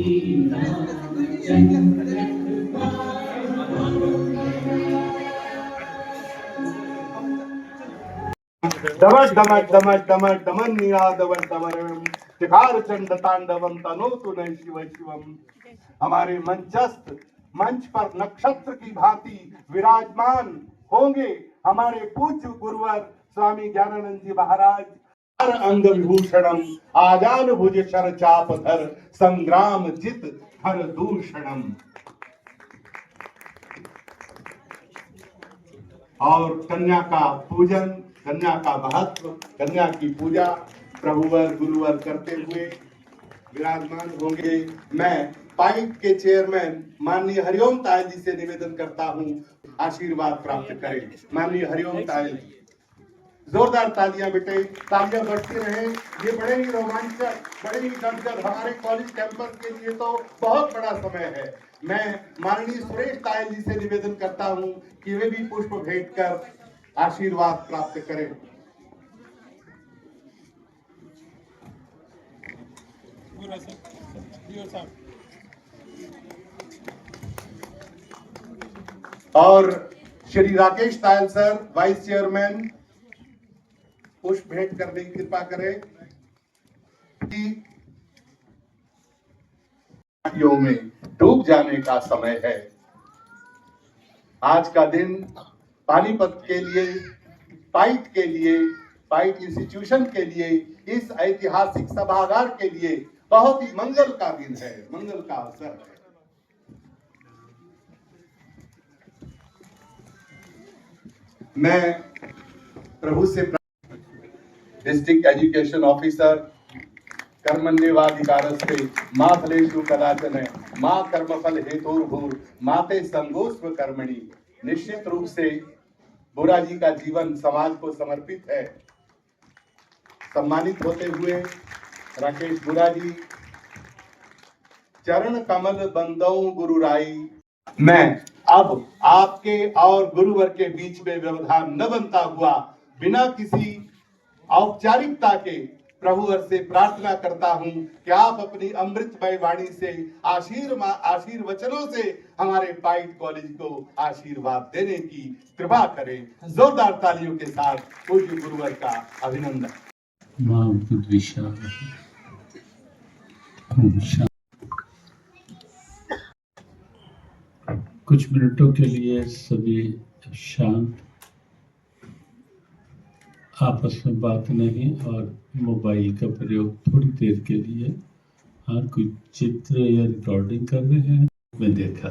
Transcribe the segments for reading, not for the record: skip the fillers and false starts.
दमट दमट दमट दमट दमन निरादवन दमरम शिखार चंड तांडवम तनोतु नय शिव शिवम। हमारे मंच पर नक्षत्र की भांति विराजमान होंगे हमारे पूज्य गुरुवर स्वामी ज्ञानानंद जी महाराज। हर अंग विभूषणम आजान भुज शर चाप धर संग्राम जित हर दूषणम। और कन्या का पूजन, कन्या का महत्व, कन्या की पूजा प्रभुवर गुरुवर करते हुए विराजमान होंगे। मैं पाइट के चेयरमैन माननीय हरिओम तायल जी से निवेदन करता हूं, आशीर्वाद प्राप्त करें। माननीय हरिओम तायल जी, जोरदार तालियां बेटे, तालियां बढ़ती रहे। ये बड़े ही रोमांचक, बड़े ही गदगद हमारे कॉलेज कैंपस के लिए तो बहुत बड़ा समय है। मैं माननीय सुरेश तायल जी से निवेदन करता हूं कि वे भी पुष्प भेंट कर आशीर्वाद प्राप्त करें। और Shri Rakesh Tayal sir, vice chairman, पुष्प भेंट करने की कृपा करें। में डूब जाने का समय है। आज का दिन पानीपत के लिए, पाइट इंस्टीट्यूशन के लिए, इस ऐतिहासिक सभागार के लिए बहुत ही मंगल का दिन है, मंगल का अवसर है। मैं प्रभु से डिस्ट्रिक्ट एजुकेशन ऑफिसर कर्मण्येवाधिकारस्ते मा फलेषु कदाचन मा कर्मफल हेतुर्भूर् माते संगोस्व कर्मणि। निश्चित रूप से बुरा जी का जीवन समाज को समर्पित है। सम्मानित होते हुए राकेश बुरा जी, चरण कमल बंदौ गुरुराई। मैं अब आपके और गुरुवर के बीच में व्यवधान न बनता हुआ बिना किसी औपचारिकता के प्रभुवर से प्रार्थना करता हूं कि आप अपनी अमृतमय वाणी से आशीर्वचनों से हमारे पाइट कॉलेज को आशीर्वाद देने की कृपा करें। जोरदार तालियों के साथ पूज्य गुरुवर का अभिनंदन। कुछ मिनटों के लिए सभी शांत, आपस में बात नहीं, और मोबाइल का प्रयोग थोड़ी देर के लिए। हाँ, कोई चित्र या रिकॉर्डिंग कर रहे हैं। मैं देखा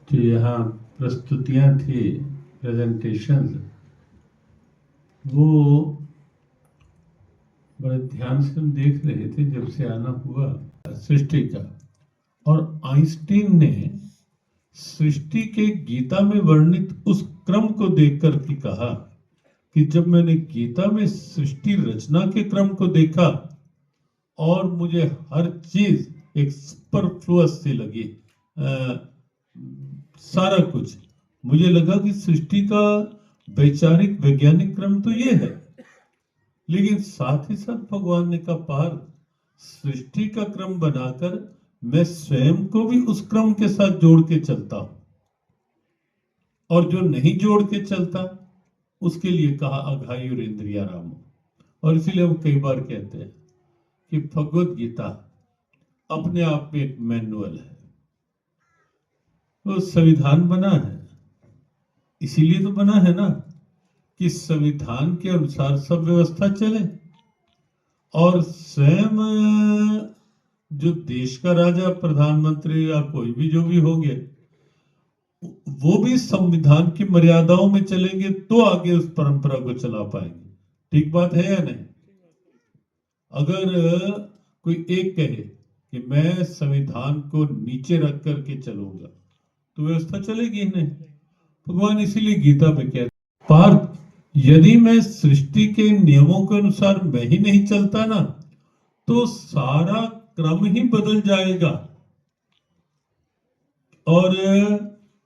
जो यहाँ प्रस्तुतियाँ थी, प्रेजेंटेशन, वो बड़े ध्यान से हम देख रहे थे जब से आना हुआ सृष्टि का। और आइंस्टीन ने सृष्टि के गीता में वर्णित उस क्रम को देखकर के कहा कि जब मैंने गीता में सृष्टि रचना के क्रम को देखा और मुझे हर चीज एक सुपरफ्लुअस सी लगी, सारा कुछ मुझे लगा कि सृष्टि का वैचारिक वैज्ञानिक क्रम तो ये है, लेकिन साथ ही साथ भगवान ने कहा पार सृष्टि का क्रम बनाकर मैं स्वयं को भी उस क्रम के साथ जोड़ के चलता हूं, और जो नहीं जोड़ के चलता उसके लिए कहा अघायुर इंद्रिया राम। और इसीलिए हम कई बार कहते हैं कि भगवत गीता अपने आप में एक मैनुअल है, वो संविधान बना है। इसीलिए तो बना है ना कि संविधान के अनुसार सब व्यवस्था चले, और स्वयं जो देश का राजा, प्रधानमंत्री या कोई भी जो भी होंगे, वो भी संविधान की मर्यादाओं में चलेंगे तो आगे उस परंपरा को चला पाएंगे। ठीक बात है या नहीं? अगर कोई एक कहे कि मैं संविधान को नीचे रख करके चलूंगा तो व्यवस्था चलेगी ही नहीं। भगवान इसीलिए गीता में कहते पार्थ, यदि मैं सृष्टि के नियमों के अनुसार मैं ही नहीं चलता ना, तो सारा क्रम ही बदल जाएगा और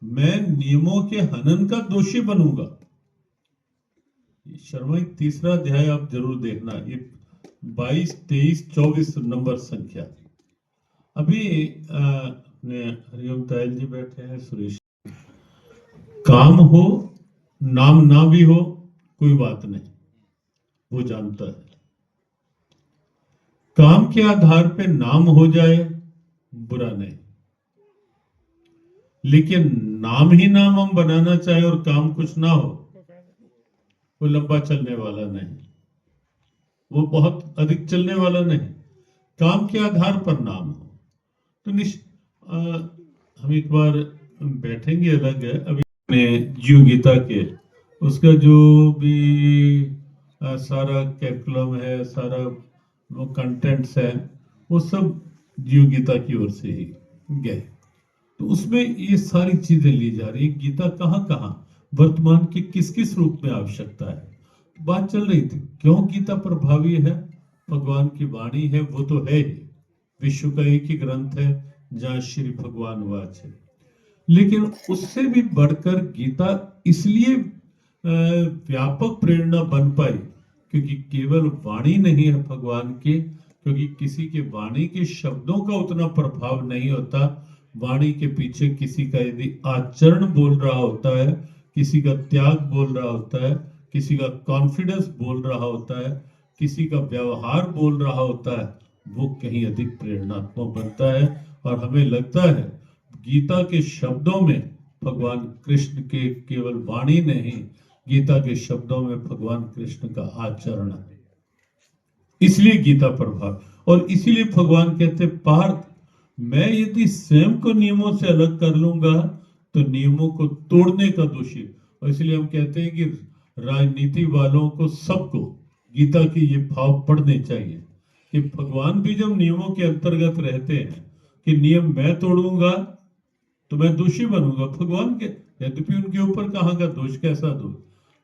मैं नियमों के हनन का दोषी बनूंगा। शर्मा तीसरा अध्याय आप जरूर देखना, ये 22, 23, 24 नंबर संख्या। अभी अपने हरिओम तायल जी बैठे हैं, सुरेश। काम हो, नाम ना भी हो, कोई बात नहीं, वो जानता है। काम के आधार पे नाम हो जाए, बुरा नहीं, लेकिन नाम ही नाम हम बनाना चाहे और काम कुछ ना हो, वो लंबा चलने वाला नहीं, वो बहुत अधिक चलने वाला नहीं। काम के आधार पर नाम हो तो हम एक बार बैठेंगे, अलग है। अभी जीव गीता के उसका जो भी सारा कैरिकुलम है, सारा वो कंटेंट्स है, वो सब जीव गीता की ओर से ही गए। तो उसमें ये सारी चीजें ली जा रही है। गीता कहाँ कहाँ वर्तमान के किस किस रूप में आवश्यकता है, बात चल रही थी। क्यों गीता प्रभावी है? भगवान की वाणी है, वो तो है ही, विश्व का एक ही ग्रंथ है जहां श्री भगवान वाच है। लेकिन उससे भी बढ़कर गीता इसलिए व्यापक प्रेरणा बन पाई क्योंकि केवल वाणी नहीं है भगवान के, क्योंकि किसी के वाणी के शब्दों का उतना प्रभाव नहीं होता। वाणी के पीछे किसी का यदि आचरण बोल रहा होता है, किसी का त्याग बोल रहा होता है, किसी का कॉन्फिडेंस बोल रहा होता है, किसी का व्यवहार बोल रहा होता है, वो कहीं अधिक प्रेरणात्मक बनता है। और हमें लगता है गीता के शब्दों में भगवान कृष्ण के केवल वाणी नहीं, गीता के शब्दों में भगवान कृष्ण का आचरण है। इसलिए गीता प्रभाव, और इसीलिए भगवान कहते पार्थ, मैं यदि स्वयं को नियमों से अलग कर लूंगा तो नियमों को तोड़ने का दोषी। और इसलिए हम कहते हैं कि राजनीति वालों को, सबको गीता की ये भाव पढ़ने चाहिए कि भगवान भी जब नियमों के अंतर्गत रहते हैं कि नियम मैं तोड़ूंगा तो मैं दोषी बनूंगा भगवान के, यद्यपि उनके ऊपर कहाँ का दोष, कैसा दोष।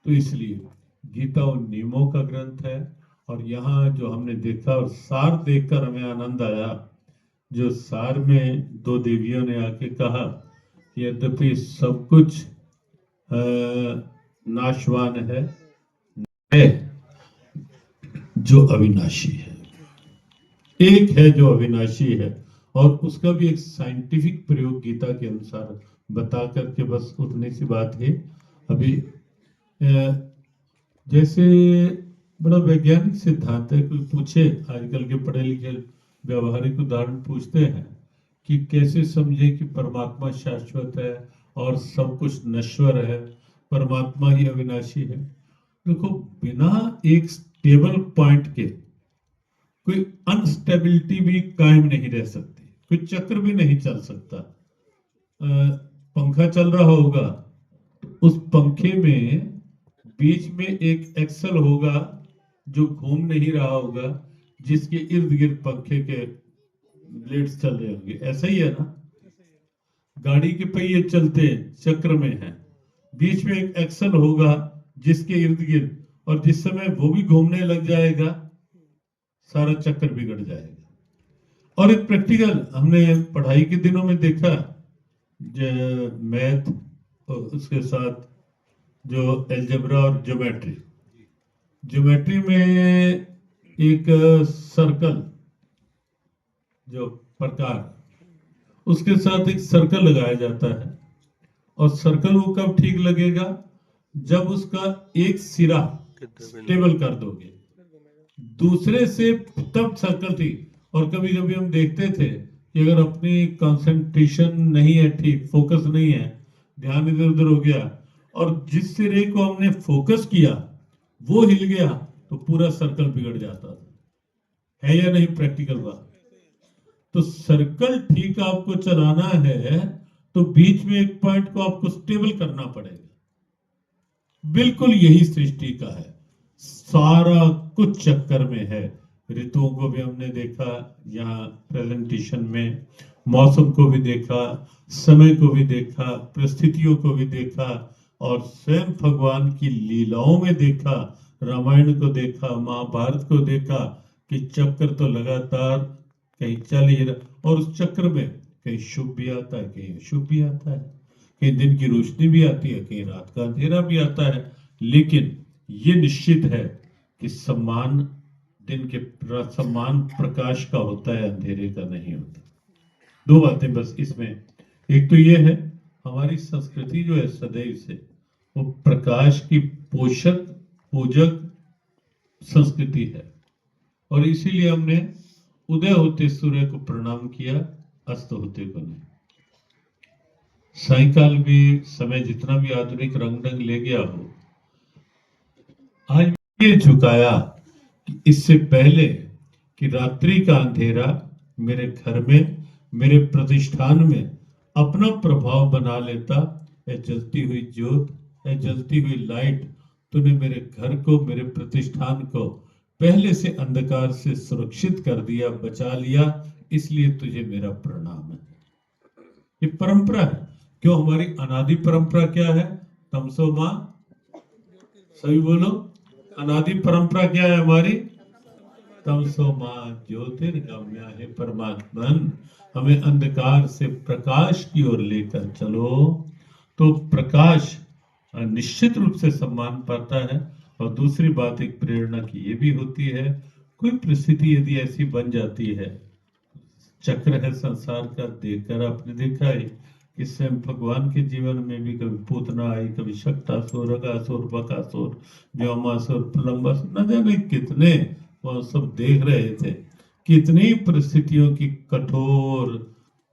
तो इसलिए गीता उन नियमों का ग्रंथ है। और यहाँ जो हमने देखा और सार देखकर हमें आनंद आया, जो सार में दो देवियों ने आके कहा कि यद्यपि सब कुछ नाशवान है जो अविनाशी है, एक है जो अविनाशी है। और उसका भी एक साइंटिफिक प्रयोग गीता के अनुसार बता करके बस उतनी सी बात है। अभी जैसे बड़ा वैज्ञानिक सिद्धांत है, कोई पूछे, आजकल के पढ़े लिखे व्यवहारिक उदाहरण पूछते हैं कि कैसे समझे कि परमात्मा शाश्वत है और सब कुछ नश्वर है, परमात्मा ही अविनाशी है। देखो, बिना एक स्टेबल पॉइंट के कोई अनस्टेबिलिटी भी कायम नहीं रह सकती, कोई चक्र भी नहीं चल सकता। पंखा चल रहा होगा, उस पंखे में बीच में एक एक्सल होगा जो घूम नहीं रहा होगा, जिसके इर्द गिर्द पंखे के ब्लेड्स चल रहे होंगे। ऐसा ही है ना, गाड़ी के पहिए चलते चक्र में है, बीच में एक एक्सल होगा जिसके इर्द गिर्द, और जिस समय वो भी घूमने लग जाएगा सारा चक्कर बिगड़ जाएगा। और एक प्रैक्टिकल हमने पढ़ाई के दिनों में देखा, मैथ और उसके साथ जो एल्जेब्रा और ज्योमेट्री में एक सर्कल, जो प्रकार, उसके साथ एक सर्कल लगाया जाता है। और सर्कल वो कब ठीक लगेगा? जब उसका एक सिरा स्टेबल कर दोगे, दूसरे से तब सर्कल ठीक। और कभी कभी हम देखते थे कि अगर अपनी कंसंट्रेशन नहीं है ठीक, फोकस नहीं है, ध्यान इधर उधर हो गया, और जिस सिरे को हमने फोकस किया वो हिल गया तो पूरा सर्कल बिगड़ जाता था। है या नहीं प्रैक्टिकल बात? तो सर्कल ठीक आपको चलाना है तो बीच में एक पॉइंट को आपको स्टेबल करना पड़ेगा। बिल्कुल यही सृष्टि का है, सारा कुछ चक्कर में है। ऋतुओं को भी हमने देखा यहाँ प्रेजेंटेशन में, मौसम को भी देखा, समय को भी देखा, परिस्थितियों को भी देखा, और स्वयं भगवान की लीलाओं में देखा, रामायण को देखा, महाभारत को देखा कि चक्र तो लगातार कहीं चल ही रहा, और उस चक्र में कहीं शुभ भी आता है, कहीं अशुभ भी आता है, कहीं दिन की रोशनी भी आती है, कहीं रात का अंधेरा भी आता है। लेकिन ये निश्चित है कि सम्मान दिन के सम्मान प्रकाश का होता है, अंधेरे का नहीं होता। दो बातें बस इसमें। एक तो ये है, हमारी संस्कृति जो है सदैव से वो प्रकाश की पोषक पूजक संस्कृति है, और इसीलिए हमने उदय होते सूर्य को प्रणाम किया, अस्त होते को नहीं। सायकाल भी समय जितना भी आधुनिक रंग ढंग ले गया हो, आज ये झुकाया कि इससे पहले कि रात्रि का अंधेरा मेरे घर में, मेरे प्रतिष्ठान में अपना प्रभाव बना लेता, यह जलती हुई ज्योत, यह जलती हुई लाइट, तूने मेरे घर को, मेरे प्रतिष्ठान को पहले से अंधकार से सुरक्षित कर दिया, बचा लिया, इसलिए तुझे मेरा प्रणाम है। ये परंपरा है। क्यों? हमारी अनादि परंपरा क्या है? तमसो मां, सभी बोलो, अनादि परंपरा क्या है हमारी? तमसो मां ज्योतिर्गम्य है परमात्मन, हमें अंधकार से प्रकाश की ओर लेकर चलो। तो प्रकाश निश्चित रूप से सम्मान पाता है। और दूसरी बात एक प्रेरणा की ये भी होती है, कोई परिस्थिति यदि ऐसी बन जाती है, चक्र है संसार का, देखकर आपने देखा है कि स्वयं भगवान के जीवन में भी कभी पूतना आई, कभी शक्तासुर, अगासुर, बकासुर, व्योमासुर, प्रलंबासुर, न जाने कितने वह सब देख रहे थे, कितनी परिस्थितियों की कठोर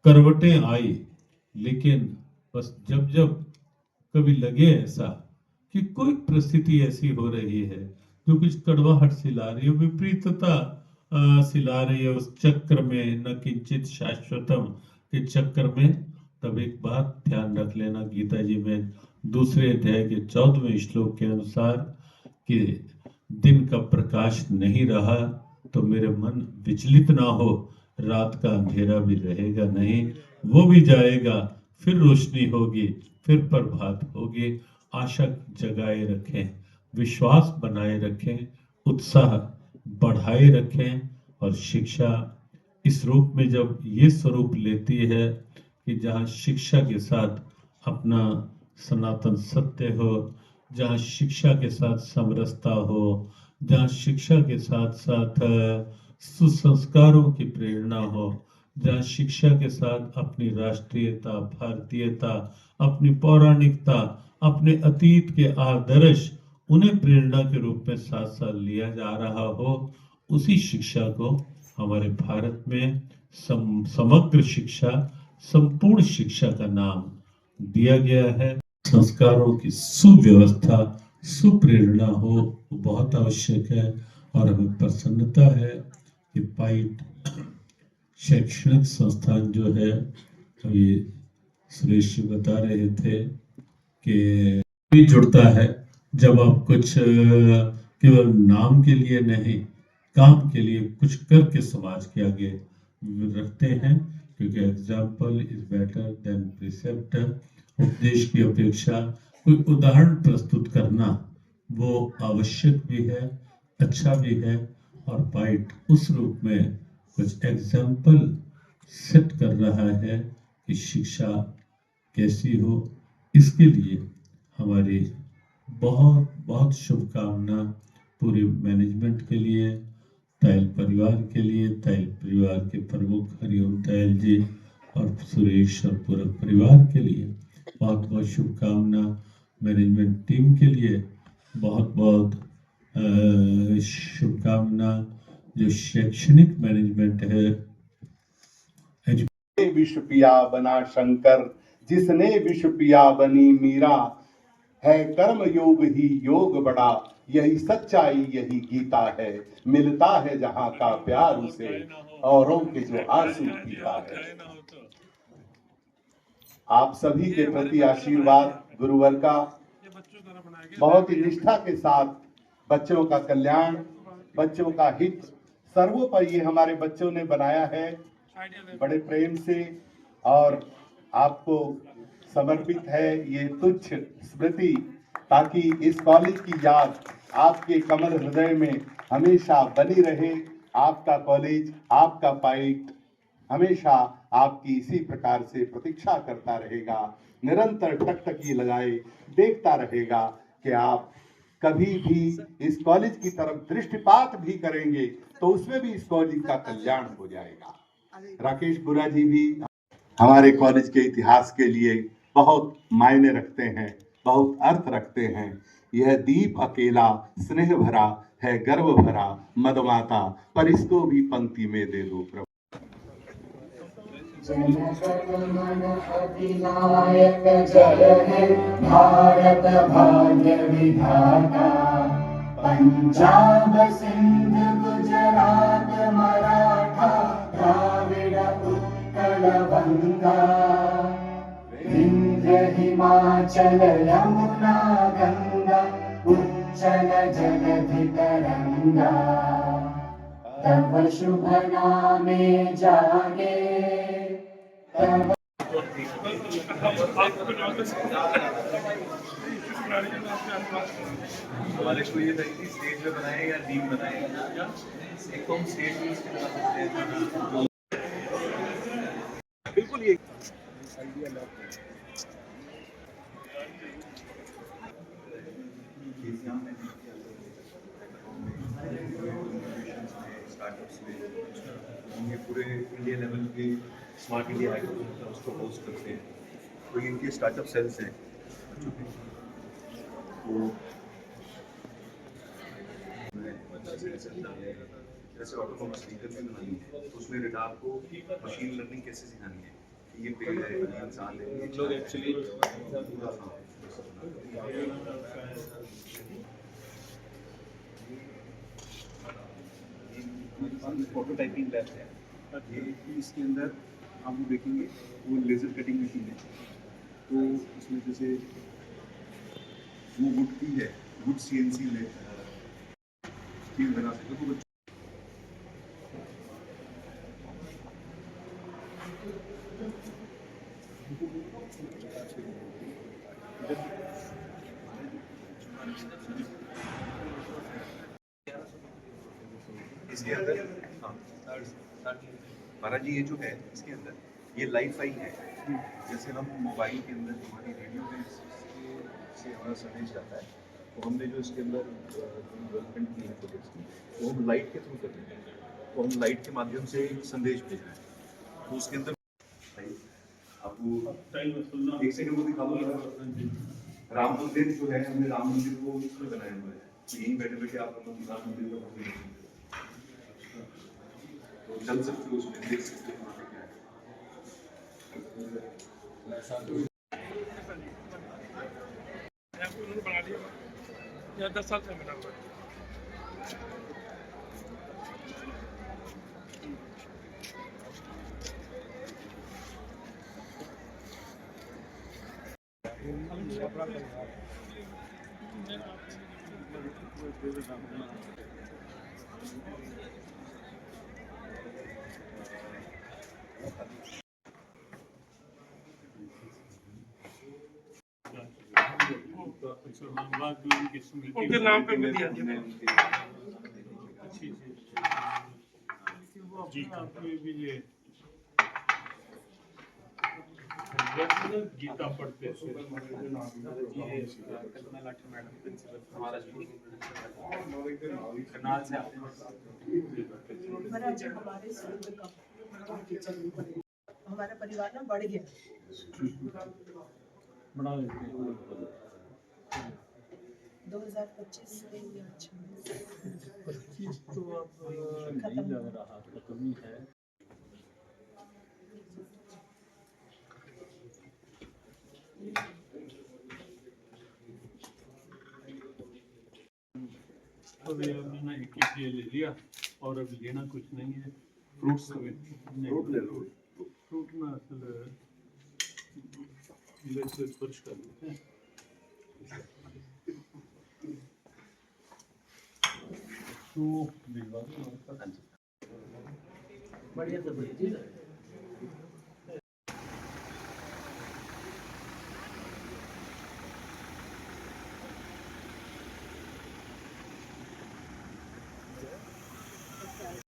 करवटें आई। लेकिन बस जब जब कभी लगे ऐसा कि कोई परिस्थिति ऐसी हो रही है जो कुछ कड़वाहट सिला रही है, विपरीतता सिला रही है उस चक्र में, न किंचित शाश्वतम के चक्र में, तब एक बात ध्यान रख लेना, गीता जी में दूसरे अध्याय के 14वें श्लोक के अनुसार कि दिन का प्रकाश नहीं रहा तो मेरे मन विचलित ना हो, रात का अंधेरा भी रहेगा नहीं, वो भी जाएगा, फिर रोशनी होगी, फिर प्रभात होगी। आशा जगाए रखें, विश्वास बनाए रखें, उत्साह बढ़ाए रखें। और शिक्षा इस रूप में जब ये स्वरूप लेती है कि जहाँ शिक्षा के साथ अपना सनातन सत्य हो, जहाँ शिक्षा के साथ समरसता हो, जहाँ शिक्षा के साथ साथ सुसंस्कारों की प्रेरणा हो, जहाँ शिक्षा के साथ अपनी राष्ट्रीयता, भारतीयता, अपनी पौराणिकता, अपने अतीत के आदर्श, उन्हें प्रेरणा के रूप में साथ साथ लिया जा रहा हो, उसी शिक्षा को हमारे भारत में समग्र शिक्षा, संपूर्ण शिक्षा का नाम दिया गया है। संस्कारों की सुव्यवस्था, सुप्रेरणा हो, वो बहुत आवश्यक है। और हमें प्रसन्नता है कि पाइट शैक्षणिक संस्थान जो है, अभी सुरेश जी बता रहे थे कि भी जुड़ता है जब आप कुछ केवल नाम के लिए नहीं, काम के लिए कुछ करके समाज के आगे रखते हैं, क्योंकि example is better than precept. उपदेश की अपेक्षा कोई उदाहरण प्रस्तुत करना वो आवश्यक भी है, अच्छा भी है। और पाइट उस रूप में कुछ एग्जाम्पल सेट कर रहा है कि शिक्षा कैसी हो। इसके लिए हमारी बहुत बहुत शुभकामना पूरे मैनेजमेंट के लिए, तैल परिवार के लिए, तैल परिवार के प्रमुख हरिओम तैल जी और सुरेश और पूरे परिवार के लिए बहुत बहुत शुभकामना। मैनेजमेंट टीम के लिए बहुत बहुत शुभकामना। जो शैक्षणिक मैनेजमेंट है, विश्व पिया बना शंकर, जिसने विश्व पिया बनी मीरा, है कर्म योग ही योग बड़ा, यही सच्चाई यही गीता है, मिलता है जहां का प्यार उसे, औरों के जो आंसू पीता है। आप सभी के प्रति आशीर्वाद गुरुवर का, बहुत ही निष्ठा के साथ बच्चों का कल्याण, बच्चों का हित सर्वोपरि ये हमारे बच्चों ने बनाया है बड़े प्रेम से। और आपको समर्पित है ये तुच्छ स्मृति, ताकि इस कॉलेज की याद आपके कमल हृदय में हमेशा बनी रहे। आपका कॉलेज, आपका पाइट हमेशा आपकी इसी प्रकार से प्रतीक्षा करता रहेगा, निरंतर टकटकी लगाए देखता रहेगा कि आप कभी भी इस कॉलेज की तरफ दृष्टिपात भी करेंगे तो उसमें भी इस कॉलेज का कल्याण हो जाएगा। राकेश बुरा जी भी हमारे कॉलेज के इतिहास के लिए बहुत मायने रखते हैं, बहुत अर्थ रखते हैं। यह दीप अकेला स्नेह भरा है, गर्व भरा मदमाता, पर इसको भी पंक्ति में दे दो प्रभु। जनगण अधिनायक जय हे भारत भाग्य विधाता। पंजाब सिंध गुजरात मराठा द्राविड़ उत्कल बंगा। विंध्य हिमाचल यमुना गंगा उच्चल जलधि तरंगा। तव शुभ नामे जागे तव हमारे को ये था कि स्टेज पे बनाए या टीम बनाए, एक तो हम स्टेज पे इसके बनाते हैं बिल्कुल ये स्टार्टअप्स में हम ये पूरे इंडिया लेवल के स्मार्ट इंडिया हैकाथॉन उसको होस्ट करते हैं। तो ये इनके स्टार्टअप सेल्स हैं तो जैसे ऑटोनॉमस व्हीकल भी बनानी है तो उसमें रडार को मशीन लर्निंग कैसे सिखानी है कि ये पेड़ है ये इंसान है ये लोग एक्चुअली प्रोटोटाइपिंग लैब है ये इसके अंदर आप वो देखेंगे वो लेजर कटिंग मशीन है तो इसमें जैसे वो वुड की है वुड सीएनसी में चीज बना सकते हो तो इसके अंदर हाँ महाराज जी ये जो है इसके अंदर ये लाइव फाइल है जैसे हम मोबाइल के अंदर हमारी रेडियो में से हमारा संदेश जाता है तो हमने जो इसके अंदर डेवलपमेंट की है प्रोजेक्ट्स की वो हम लाइट के थ्रू करते हैं तो हम लाइट के माध्यम से संदेश भेज रहे हैं तो उसके अंदर आपको एक सेकंड को दिखा दो राम मंदिर जो है हमने राम मंदिर को इसमें बनाया हुआ है तो यहीं बैठे बैठे आप राम मंदिर का मंदिर तो चल सकते हो उसमें देख सकते हो बना दिया 10 साल से बना हुआ है। उनके नाम पे भी दिया जी गीता पढ़ते हमारा परिवार ना बढ़ गया 2025 से या 26 तो अब नहीं लग रहा खत्म ही है। तो मैंने एक ये ले लिया और अब लेना कुछ नहीं है। फ्रूट्स फ्रूट ले लो फ्रूट में असल से स्पर्श कर लेते हैं। तो बढ़िया तो बढ़िया